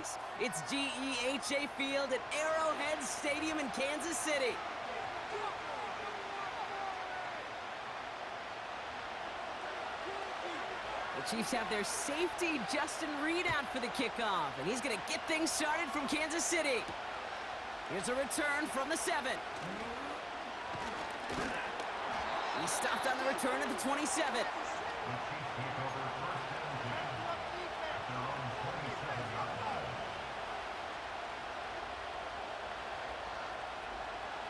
folks. It's GEHA Field at Arrowhead Stadium in Kansas City. The Chiefs have their safety, Justin Reed, out for the kickoff, and he's going to get things started from Kansas City. Here's a return from the 7. He stopped on the return at the 27.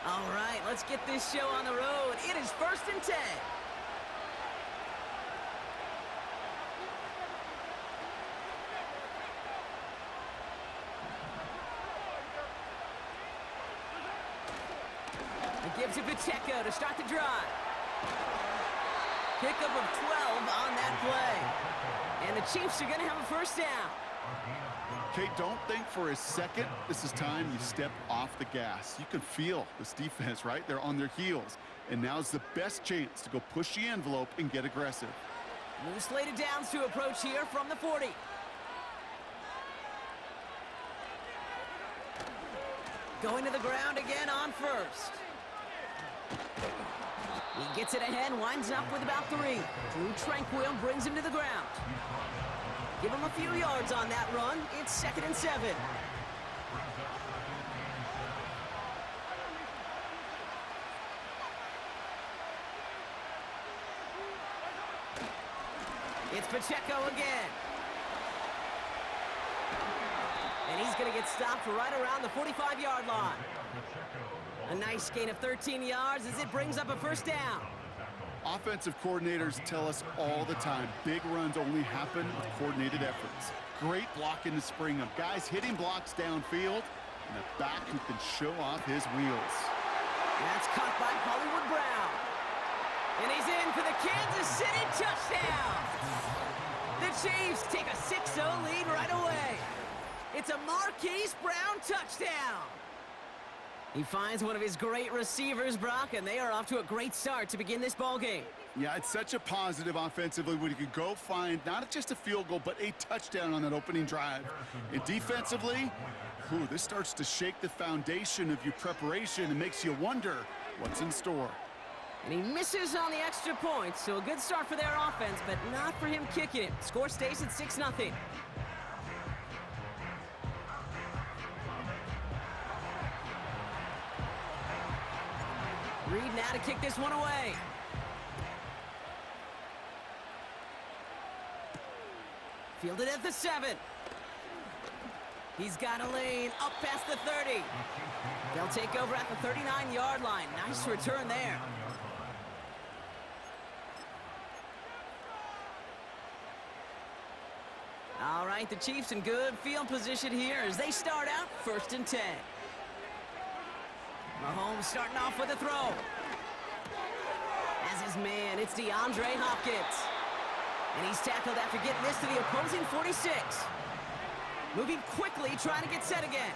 All right, let's get this show on the road. It is 1st and 10. He gives it Pacheco to start the drive. Pickup of 12 on that play. And the Chiefs are going to have a first down. Kate, don't think for a second this is time you step off the gas. You can feel this defense, right? They're on their heels. And now's the best chance to go push the envelope and get aggressive. New slated downs to approach here from the 40. Going to the ground again on first. He gets it ahead, winds up with about 3. Drew Tranquil brings him to the ground. Give him a few yards on that run. It's 2nd and 7. It's Pacheco again. And he's going to get stopped right around the 45-yard line. A nice gain of 13 yards as it brings up a first down. Offensive coordinators tell us all the time, big runs only happen with coordinated efforts. Great blocking to spring them. Guys hitting blocks downfield, and a back who can show off his wheels. That's caught by Hollywood Brown. And he's in for the Kansas City touchdown. The Chiefs take a 6-0 lead right away. It's a Marquise Brown touchdown. He finds one of his great receivers, Brock, and they are off to a great start to begin this ballgame. Yeah, it's such a positive offensively when you can go find not just a field goal, but a touchdown on that opening drive. And defensively, this starts to shake the foundation of your preparation and makes you wonder what's in store. And he misses on the extra point, so a good start for their offense, but not for him kicking it. Score stays at 6-0. Reed now to kick this one away. Fielded at the 7. He's got a lane up past the 30. They'll take over at the 39-yard line. Nice return there. All right, the Chiefs in good field position here as they start out 1st and 10. Mahomes starting off with a throw. As his man, it's DeAndre Hopkins. And he's tackled after getting this to the opposing 46. Moving quickly, trying to get set again.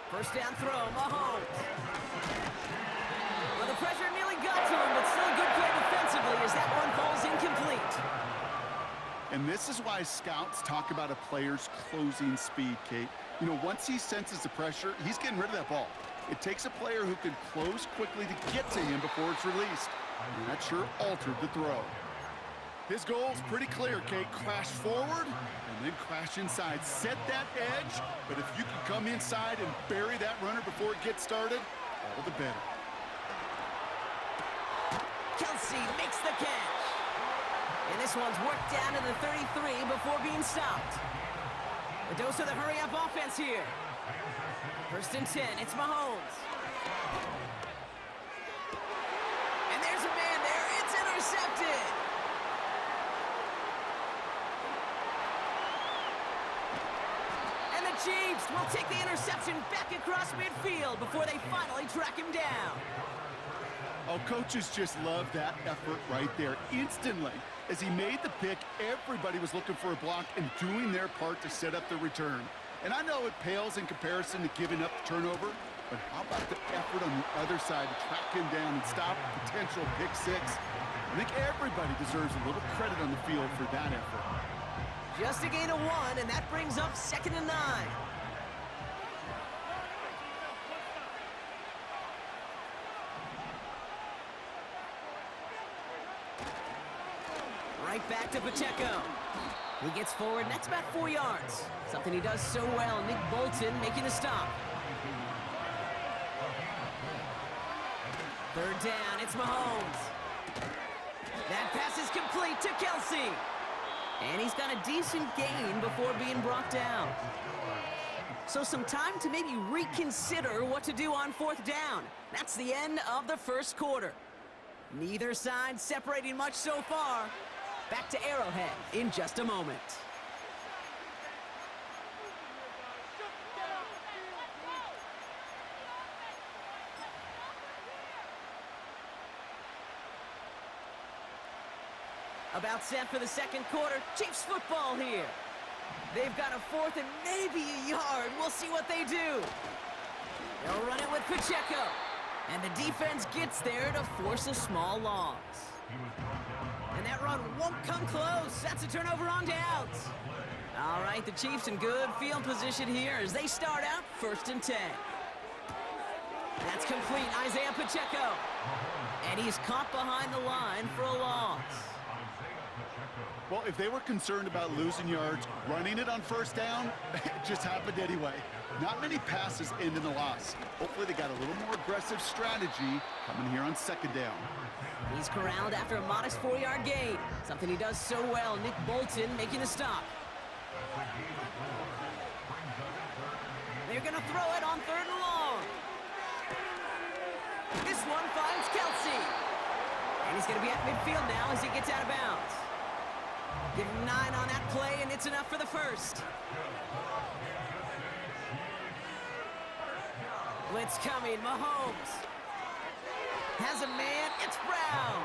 First down throw, Mahomes. Well, the pressure nearly got to him, but still a good play defensively as that one falls incomplete. And this is why scouts talk about a player's closing speed, Kate. You know, once he senses the pressure, he's getting rid of that ball. It takes a player who can close quickly to get to him before it's released. And that sure altered the throw. His goal's pretty clear, Kate. Crash forward and then crash inside. Set that edge, but if you can come inside and bury that runner before it gets started, all the better. Kelsey makes the catch. And this one's worked down to the 33 before being stopped. A dose of the hurry-up offense here. 1st and 10, it's Mahomes. And there's a man there, it's intercepted. And the Chiefs will take the interception back across midfield before they finally track him down. Oh, coaches just love that effort right there. Instantly, as he made the pick, everybody was looking for a block and doing their part to set up the return. And I know it pales in comparison to giving up the turnover, but how about the effort on the other side to track him down and stop a potential pick six? I think everybody deserves a little credit on the field for that effort. Just a gain of 1, and that brings up 2nd and 9. Right back to Pacheco. He gets forward, and that's about 4 yards. Something he does so well. Nick Bolton making the stop. 3rd down, it's Mahomes. That pass is complete to Kelsey. And he's got a decent gain before being brought down. So some time to maybe reconsider what to do on 4th down. That's the end of the first quarter. Neither side separating much so far. Back to Arrowhead in just a moment. About set for the second quarter. Chiefs football here. They've got a 4th and maybe a yard. We'll see what they do. They'll run it with Pacheco. And the defense gets there to force a small loss. And that run won't come close. That's a turnover on downs. All right, the Chiefs in good field position here as they start out 1st and 10. That's complete, Isaiah Pacheco. And he's caught behind the line for a loss. Well, if they were concerned about losing yards, running it on 1st down, it just happened anyway. Not many passes end in a loss. Hopefully they got a little more aggressive strategy coming here on 2nd down. He's corralled after a modest 4-yard gain. Something he does so well. Nick Bolton making a stop. They're going to throw it on 3rd and long. This one finds Kelsey. And he's going to be at midfield now as he gets out of bounds. Give him 9 on that play, and it's enough for the 1st. Blitz coming, Mahomes. Has a man, it's Brown.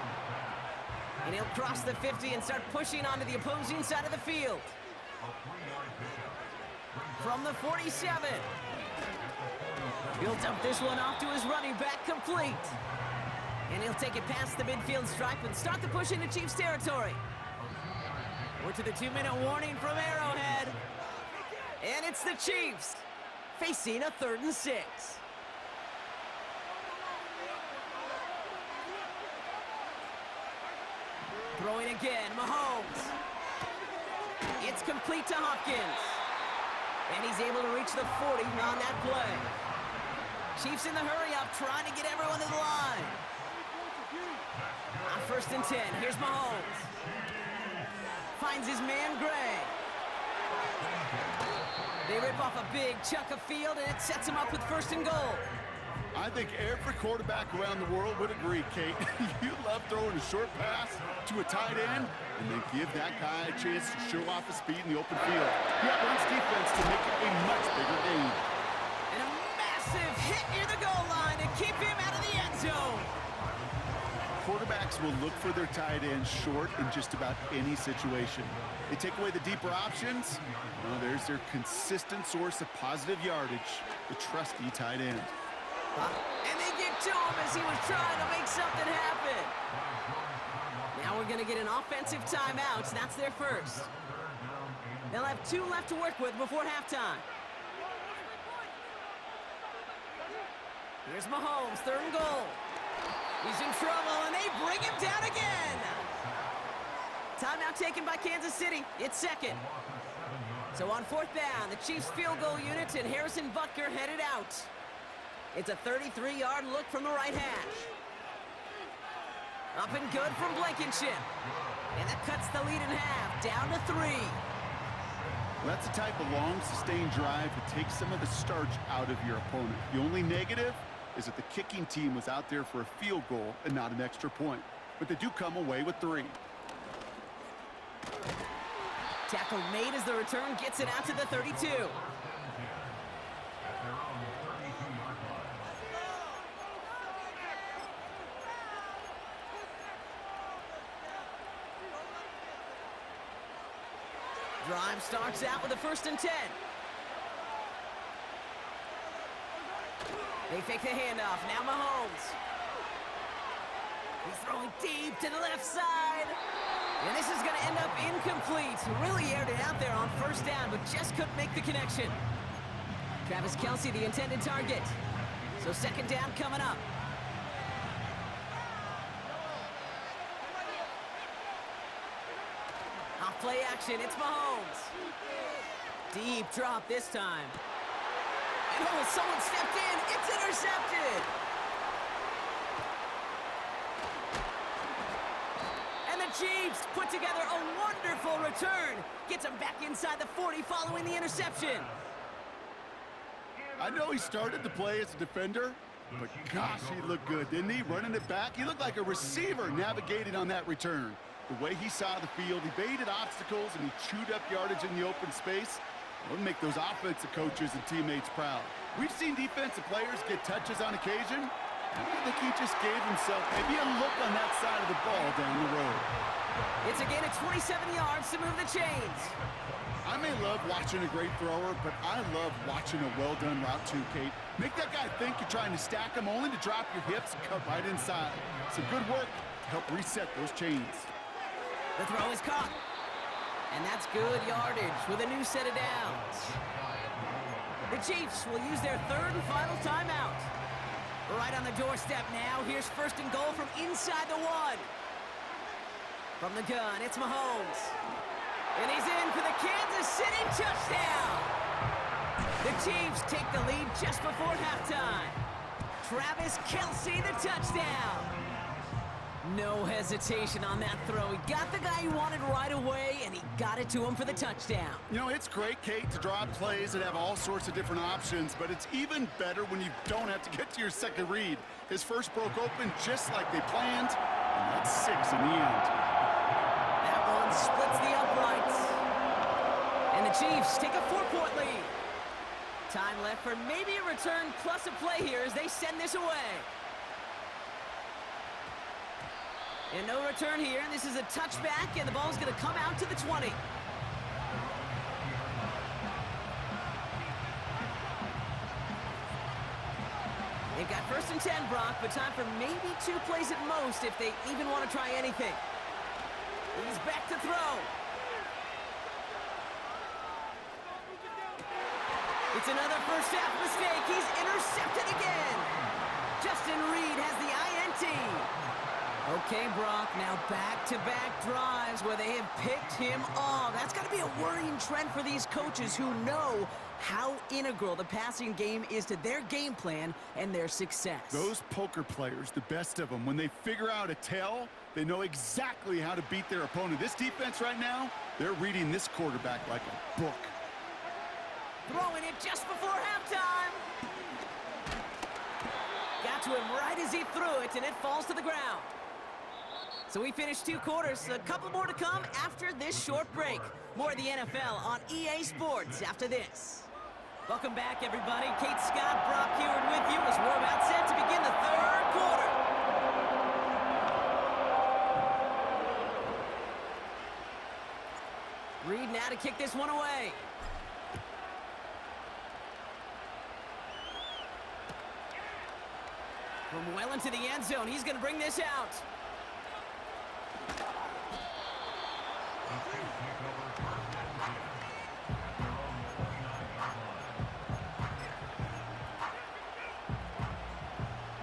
And he'll cross the 50 and start pushing onto the opposing side of the field. From the 47. He'll dump this one off to his running back, complete. And he'll take it past the midfield stripe and start the push into Chiefs territory. We're to the 2-minute warning from Arrowhead. And it's the Chiefs facing a 3rd and 6. Throwing again, Mahomes. It's complete to Hopkins. And he's able to reach the 40 on that play. Chiefs in the hurry-up, trying to get everyone to the line. On 1st and 10, here's Mahomes. Finds his man, Gray. They rip off a big chunk of field, and it sets him up with 1st and goal. I think every quarterback around the world would agree, Kate. You love throwing a short pass to a tight end and then give that guy a chance to show off his speed in the open field. He wants defense to make it a much bigger game. And a massive hit near the goal line to keep him out of the end zone. Quarterbacks will look for their tight ends short in just about any situation. They take away the deeper options. Well, there's their consistent source of positive yardage, the trusty tight end. And they get to him as he was trying to make something happen. Now we're going to get an offensive timeout. That's their 1st. They'll have 2 left to work with before halftime. Here's Mahomes, 3rd and goal. He's in trouble, and they bring him down again. Timeout taken by Kansas City. It's 2nd. So on 4th down, the Chiefs field goal unit and Harrison Butker headed out. It's a 33-yard look from the right hash. Up and good from Blankenship. And that cuts the lead in half, down to 3. Well, that's the type of long, sustained drive that takes some of the starch out of your opponent. The only negative is that the kicking team was out there for a field goal and not an extra point. But they do come away with 3. Tackle made as the return gets it out to the 32. Drive starts out with a 1st and 10. They fake the handoff. Now Mahomes. He's throwing deep to the left side. And this is going to end up incomplete. Really aired it out there on first down, but just couldn't make the connection. Travis Kelce, the intended target. So second down coming up. Off play action, it's Mahomes. Deep drop this time. And oh, someone stepped in. It's intercepted. And the Chiefs put together a wonderful return. Gets him back inside the 40 following the interception. I know he started the play as a defender, but gosh, he looked good, didn't he? Running it back, he looked like a receiver navigating on that return. The way he saw the field, he baited obstacles, and he chewed up yardage in the open space. It would make those offensive coaches and teammates proud. We've seen defensive players get touches on occasion. I think he just gave himself maybe a look on that side of the ball down the road. It's a gain of 27 yards to move the chains. I may love watching a great thrower, but I love watching a well-done route too, Kate. Make that guy think you're trying to stack him only to drop your hips and cut right inside. Some good work to help reset those chains. The throw is caught. And that's good yardage with a new set of downs. The Chiefs will use their third and final timeout. Right on the doorstep now. Here's first and goal from inside the 1. From the gun, it's Mahomes. And he's in for the Kansas City touchdown. The Chiefs take the lead just before halftime. Travis Kelce, the touchdown. No hesitation on that throw. He got the guy he wanted right away, and he got it to him for the touchdown. You know, it's great, Kate, to draw up plays that have all sorts of different options, but it's even better when you don't have to get to your second read. His first broke open just like they planned, and that's 6 in the end. That one splits the uprights. And the Chiefs take a 4-point lead. Time left for maybe a return plus a play here as they send this away. And no return here. This is a touchback, and the ball's going to come out to the 20. They've got first and 10, Brock, but time for maybe 2 plays at most if they even want to try anything. He's back to throw. It's another first half mistake. He's intercepted again. Justin Reed has the INT. Okay, Brock, now back-to-back drives where they have picked him off. That's got to be a worrying trend for these coaches who know how integral the passing game is to their game plan and their success. Those poker players, the best of them, when they figure out a tell, they know exactly how to beat their opponent. This defense right now, they're reading this quarterback like a book. Throwing it just before halftime. Got to him right as he threw it, and it falls to the ground. So we finished 2 quarters. A couple more to come after this short break. More of the NFL on EA Sports after this. Welcome back, everybody. Kate Scott, Brock Heward with you as we're about set to begin the 3rd quarter. Reed now to kick this one away. From well into the end zone, he's going to bring this out.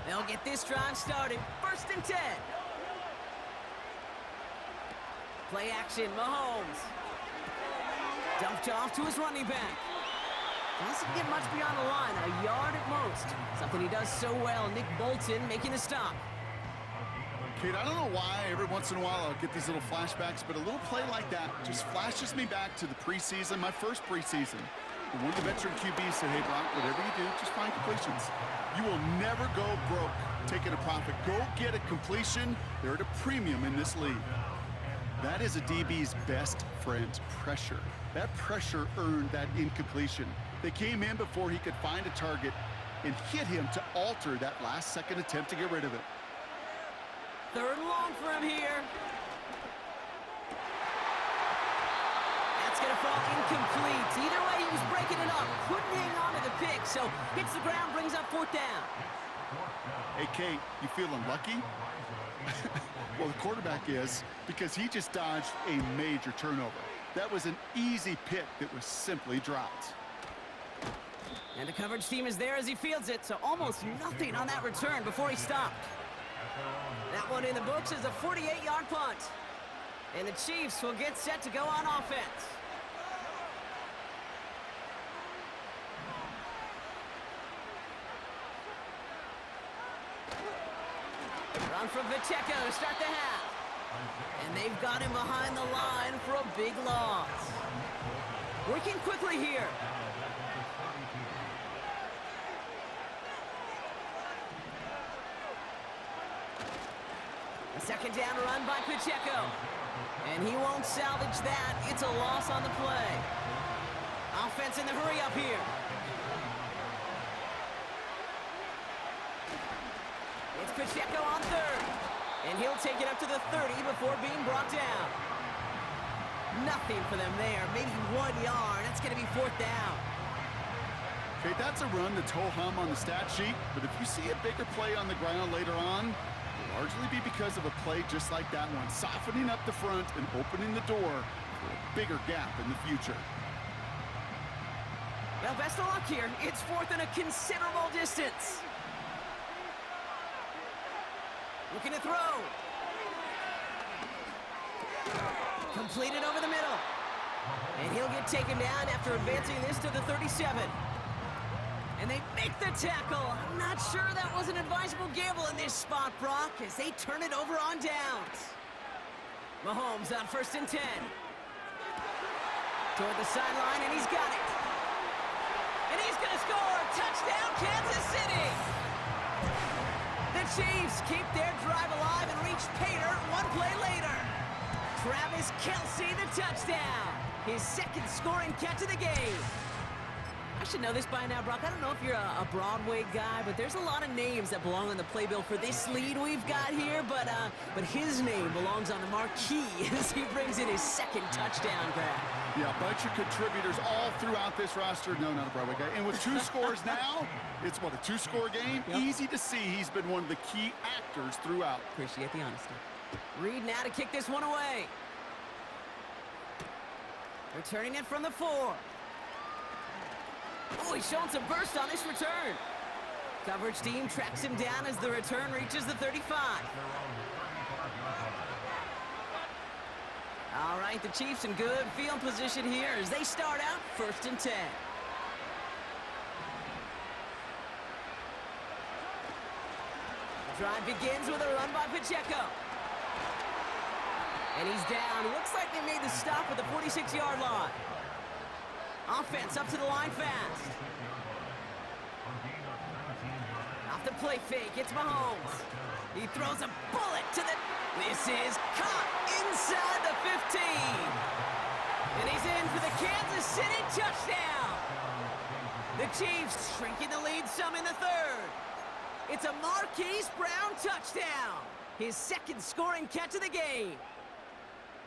They'll get this drive started. First and 10. Play action, Mahomes. Dumped off to his running back. Doesn't get much beyond the line, a yard at most. Something he does so well. Nick Bolton making a stop. Kate, I don't know why every once in a while I'll get these little flashbacks, but a little play like that just flashes me back to the preseason, my first preseason. And one of the veteran QBs said, hey, Brock, whatever you do, just find completions. You will never go broke taking a profit. Go get a completion. They're at a premium in this league. That is a DB's best friend, pressure. That pressure earned that incompletion. They came in before he could find a target and hit him to alter that last-second attempt to get rid of it. 3rd and long for him here. That's going to fall incomplete. Either way, he was breaking it up. Couldn't hang on to the pick, so hits the ground, brings up 4th down. Hey, Kate, you feeling lucky? Well, the quarterback is, because he just dodged a major turnover. That was an easy pick that was simply dropped. And the coverage team is there as he fields it, so almost nothing on that return before he stopped. That one in the books is a 48-yard punt. And the Chiefs will get set to go on offense. Run from Pacheco to start the half. And they've got him behind the line for a big loss. Working quickly here. A second down run by Pacheco. And he won't salvage that. It's a loss on the play. Offense in the hurry up here. It's Pacheco on third. And he'll take it up to the 30 before being brought down. Nothing for them there. Maybe 1 yard. That's going to be fourth down. Okay, that's a run that's ho-hum on the stat sheet, but if you see a bigger play on the ground later on, it'll largely be because of a play just like that one, softening up the front and opening the door for a bigger gap in the future. Well, best of luck here. It's fourth and a considerable distance. Looking to throw. Completed over the middle. And he'll get taken down after advancing this to the 37. And they make the tackle. I'm not sure that was an advisable gamble in this spot, Brock, as they turn it over on downs. Mahomes on 1st and 10. Toward the sideline, and he's got it. And he's going to score. Touchdown, Kansas City. The Chiefs keep their drive alive and reach pay dirt one play later. Travis Kelce, the touchdown. His second scoring catch of the game. I should know this by now, Brock. I don't know if you're a Broadway guy, but there's a lot of names that belong on the playbill for this lead we've got here, but his name belongs on the marquee as he brings in his second touchdown grab. Yeah, a bunch of contributors all throughout this roster. No, not a Broadway guy. And with 2 scores now, it's what, a 2-score game? Yep. Easy to see he's been one of the key actors throughout. Appreciate the honesty. Reed now to kick this one away. Returning it from the 4. Oh, he's showing some burst on this return. Coverage team tracks him down as the return reaches the 35. All right, the Chiefs in good field position here as they start out 1st and 10. The drive begins with a run by Pacheco. And he's down. Looks like they made the stop at the 46-yard line. Offense up to the line fast. Off the play fake, it's Mahomes. He throws a bullet to the... This is caught inside the 15. And he's in for the Kansas City touchdown. The Chiefs shrinking the lead some in the 3rd. It's a Marquise Brown touchdown. His second scoring catch of the game.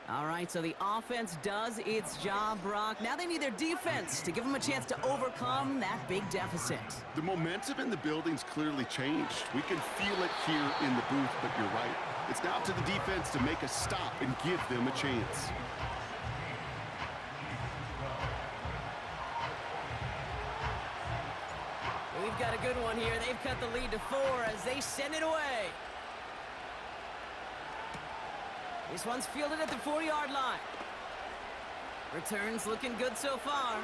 All right, so the offense does its job, Brock. Now they need their defense to give them a chance to overcome that big deficit. The momentum in the building's clearly changed. We can feel it here in the booth, but you're right. It's now to the defense to make a stop and give them a chance. We've got a good one here. They've cut the lead to 4 as they send it away. This one's fielded at the 4-yard line. Returns looking good so far.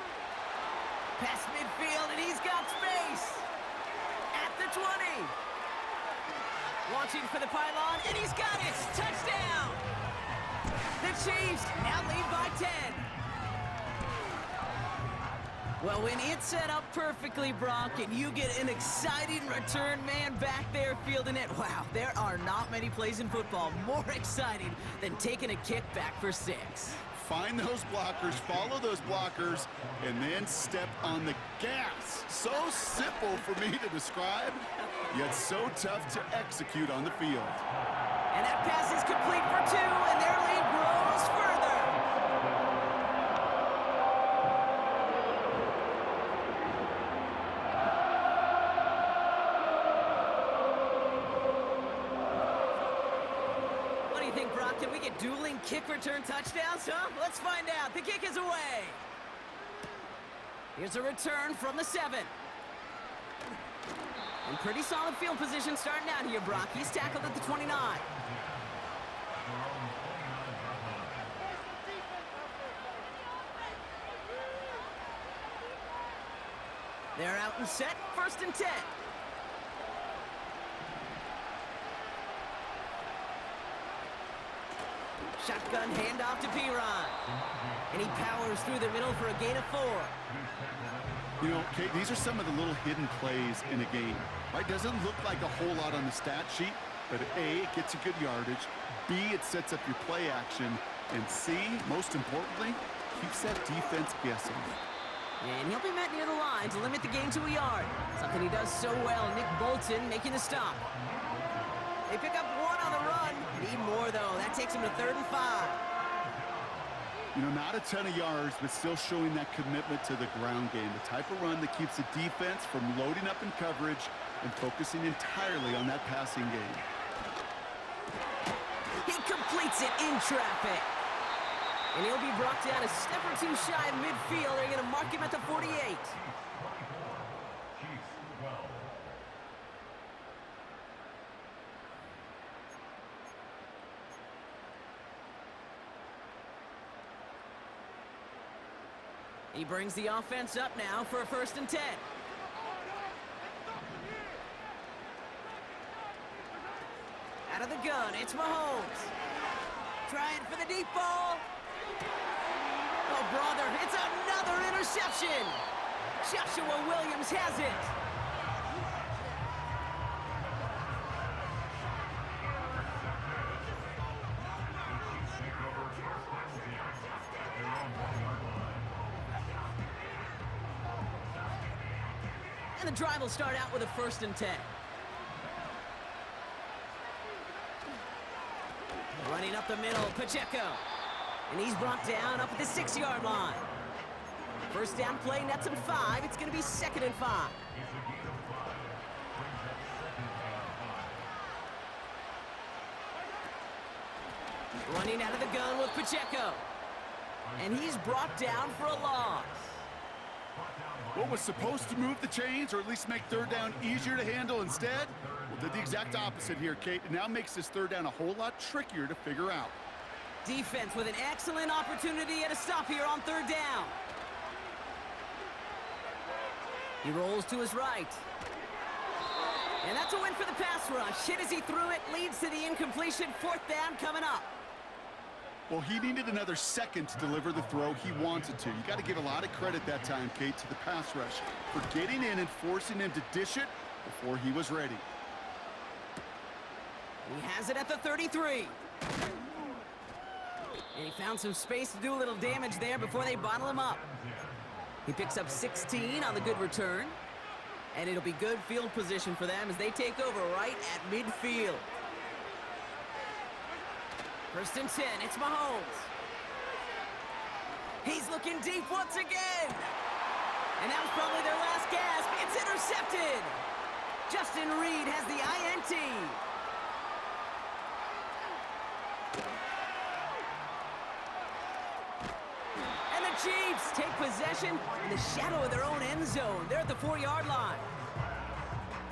Past midfield, and he's got space. At the 20. Launching for the pylon, and he's got it. Touchdown. The Chiefs now lead by 10. Well, when it's set up perfectly, Brock, and you get an exciting return man back there fielding it, wow, there are not many plays in football more exciting than taking a kick back for 6. Find those blockers, follow those blockers, and then step on the gas. So simple for me to describe, yet so tough to execute on the field. And that pass is complete for 2, and their lead grows further. think, Brock, can we get dueling kick return touchdowns, huh? Let's find out. The kick is away. Here's a return from the 7. And pretty solid field position starting out here, Brock. He's tackled at the 29. They're out and set, 1st and 10. Shotgun handoff to P-Ron. And he powers through the middle for a gain of 4. You know, Kate, these are some of the little hidden plays in a game, right? Doesn't look like a whole lot on the stat sheet, but A, it gets you good yardage, B, it sets up your play action, and C, most importantly, keeps that defense guessing. And he'll be met near the line to limit the gain to a yard. Something he does so well. Nick Bolton making the stop. They pick up 1 on the run. Need more, though. That takes him to 3rd and 5. You know, not a ton of yards, but still showing that commitment to the ground game. The type of run that keeps the defense from loading up in coverage and focusing entirely on that passing game. He completes it in traffic. And he'll be brought down a step or two shy of midfield. They're going to mark him at the 48. He brings the offense up now for a 1st and 10. Out of the gun, it's Mahomes. Trying for the deep ball. Oh, brother, it's another interception. Joshua Williams has it. And the drive will start out with a 1st and 10. Running up the middle, Pacheco. And he's brought down up at the 6-yard line. 1st down play, nets him 5. It's going to be 2nd and 5. Running out of the gun with Pacheco. And he's brought down for a loss. What was supposed to move the chains, or at least make 3rd down easier to handle instead? Well, did the exact opposite here, Kate. It now makes this 3rd down a whole lot trickier to figure out. Defense with an excellent opportunity at a stop here on 3rd down. He rolls to his right. And that's a win for the pass rush. Hit as he threw it, leads to the incompletion. 4th down coming up. Well, he needed another second to deliver the throw he wanted to. You got to give a lot of credit that time, Kate, to the pass rush for getting in and forcing him to dish it before he was ready. He has it at the 33. And he found some space to do a little damage there before they bottle him up. He picks up 16 on the good return. And it'll be good field position for them as they take over right at midfield. 1st and 10, it's Mahomes. He's looking deep once again. And that was probably their last gasp. It's intercepted. Justin Reed has the INT. And the Chiefs take possession in the shadow of their own end zone. They're at the 4-yard line.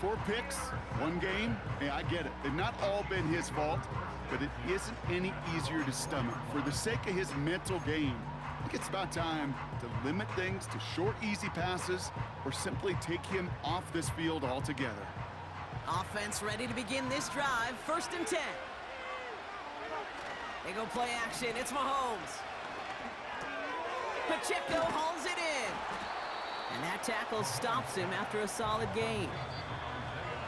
4 picks, 1 game. Hey, I get it. They've not all been his fault, but it isn't any easier to stomach. For the sake of his mental game, I think it's about time to limit things to short, easy passes or simply take him off this field altogether. Offense ready to begin this drive. 1st and 10. They go play action. It's Mahomes. Pacheco hauls it in. And that tackle stops him after a solid gain.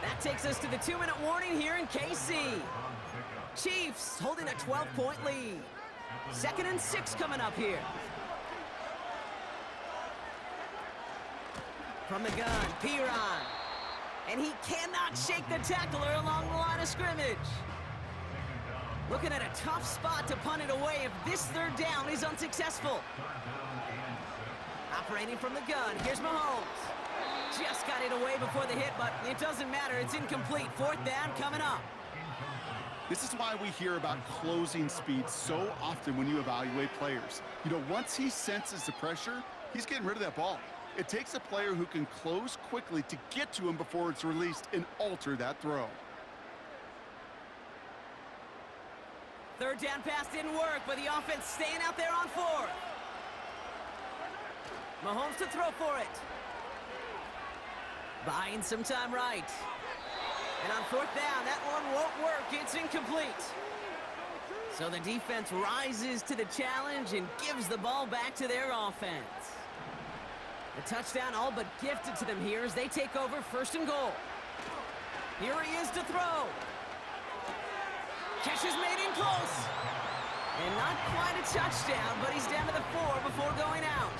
That takes us to the 2-minute warning here in KC. Chiefs holding a 12-point lead. 2nd and 6 coming up here. From the gun, P-Ron. And he cannot shake the tackler along the line of scrimmage. Looking at a tough spot to punt it away if this 3rd down is unsuccessful. Operating from the gun, here's Mahomes. Just got it away before the hit, but it doesn't matter. It's incomplete. 4th down coming up. This is why we hear about closing speed so often when you evaluate players. You know, once he senses the pressure, he's getting rid of that ball. It takes a player who can close quickly to get to him before it's released and alter that throw. Third down pass didn't work, but the offense staying out there on fourth. Mahomes to throw for it. Buying some time right. And on fourth down, that one won't work. It's incomplete. So the defense rises to the challenge and gives the ball back to their offense. The touchdown all but gifted to them here as they take over first and goal. Here he is to throw. Catch is made in close. And not quite a touchdown, but he's down to the 4 before going out.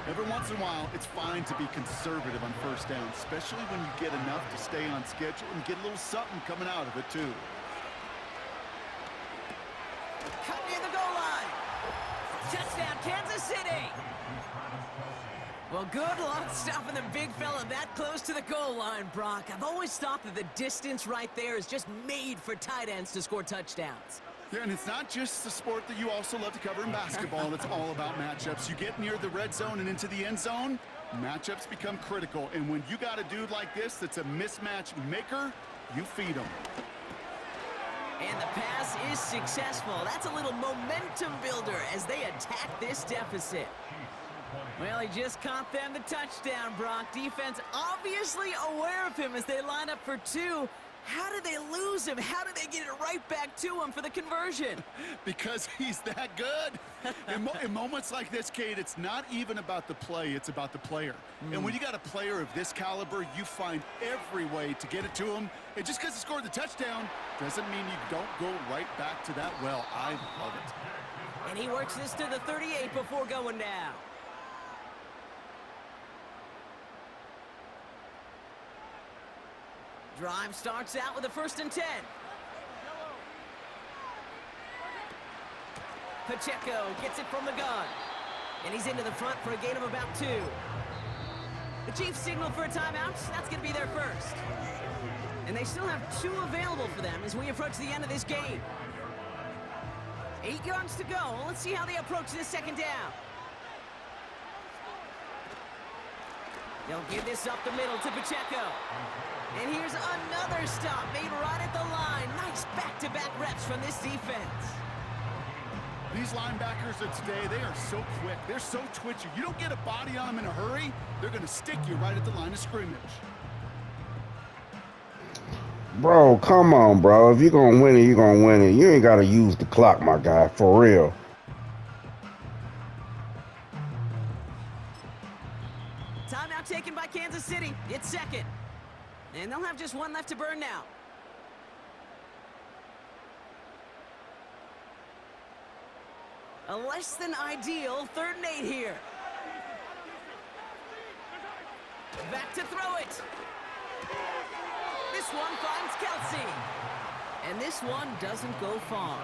Every once in a while, it's fine to be conservative on first down, especially when you get enough to stay on schedule and get a little something coming out of it, too. Cut near the goal line. Touchdown, Kansas City. Well, good luck stopping the big fella that close to the goal line, Brock. I've always thought that the distance right there is just made for tight ends to score touchdowns. Yeah, and it's not just the sport that you also love to cover in basketball. That's all about matchups. You get near the red zone and into the end zone, matchups become critical. And when you got a dude like this that's a mismatch maker, you feed him. And the pass is successful. That's a little momentum builder as they attack this deficit. Well, he just caught them the touchdown, Brock. Defense obviously aware of him as they line up for 2. How did they lose him? How did they get it right back to him for the conversion? Because he's that good. In moments like this, Kate, it's not even about the play, it's about the player. And when you got a player of this caliber, you find every way to get it to him. And just because he scored the touchdown doesn't mean you don't go right back to that well. I love it. And he works this to the 38 before going down. Drive starts out with a 1st and 10. Pacheco gets it from the gun. And he's into the front for a gain of about 2. The Chiefs signal for a timeout. That's going to be their first. And they still have 2 available for them as we approach the end of this game. 8 yards to go. Let's see how they approach this second down. They'll give this up the middle to Pacheco. And here's another stop made right at the line. Nice back-to-back reps from this defense. These linebackers of today, they are so quick. They're so twitchy. You don't get a body on them in a hurry, they're going to stick you right at the line of scrimmage. Bro, come on, bro. If you're going to win it, you're going to win it. You ain't got to use the clock, my guy, for real. Timeout taken by Kansas City. It's second. And they'll have just 1 left to burn now. A less than ideal 3rd and 8 here. Back to throw it. This one finds Kelsey. And this one doesn't go far.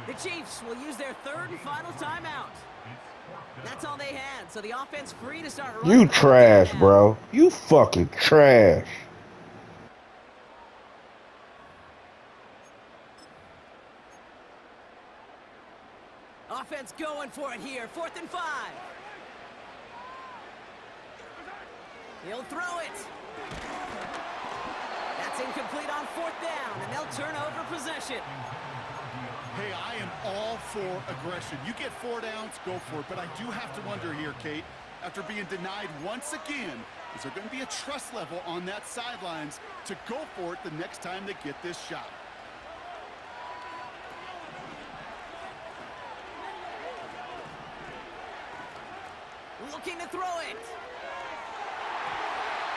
The Chiefs will use their 3rd and final timeout. That's all they had, so the offense free to start. You trash, bro. You fucking trash. Offense going for it here, 4th and 5. He'll throw it. That's incomplete on 4th down, and they'll turn over possession. Hey, I am all for aggression. You get 4 downs, go for it. But I do have to wonder here, Kate, after being denied once again, is there going to be a trust level on that sidelines to go for it the next time they get this shot? Looking to throw it.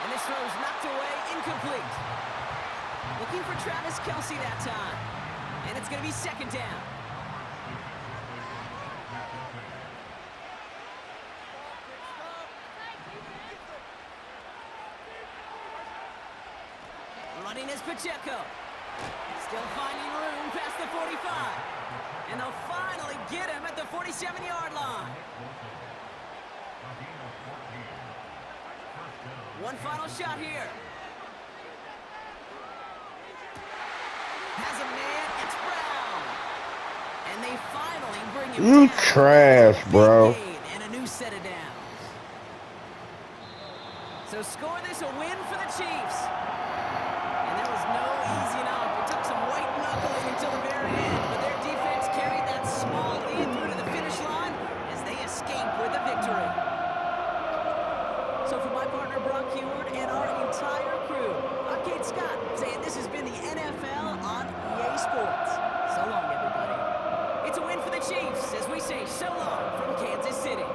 And this throw's knocked away, incomplete. Looking for Travis Kelsey that time. And it's going to be 2nd down. Running is Pacheco. Still finding room past the 45. And they'll finally get him at the 47-yard line. One final shot here. him You down. trash, Big bro. gain and a new set of downs. So score this a win for the Chiefs. And there was no easing up. It took some white knuckling until the very end, but their defense carried that small lead through to the finish line as they escape with a victory. So for my partner Brock Heward and our entire crew, I'm Kate Scott saying this has been the NFL on EA Sports. So long, everybody. It's a win for the Chiefs as we say so long from Kansas City.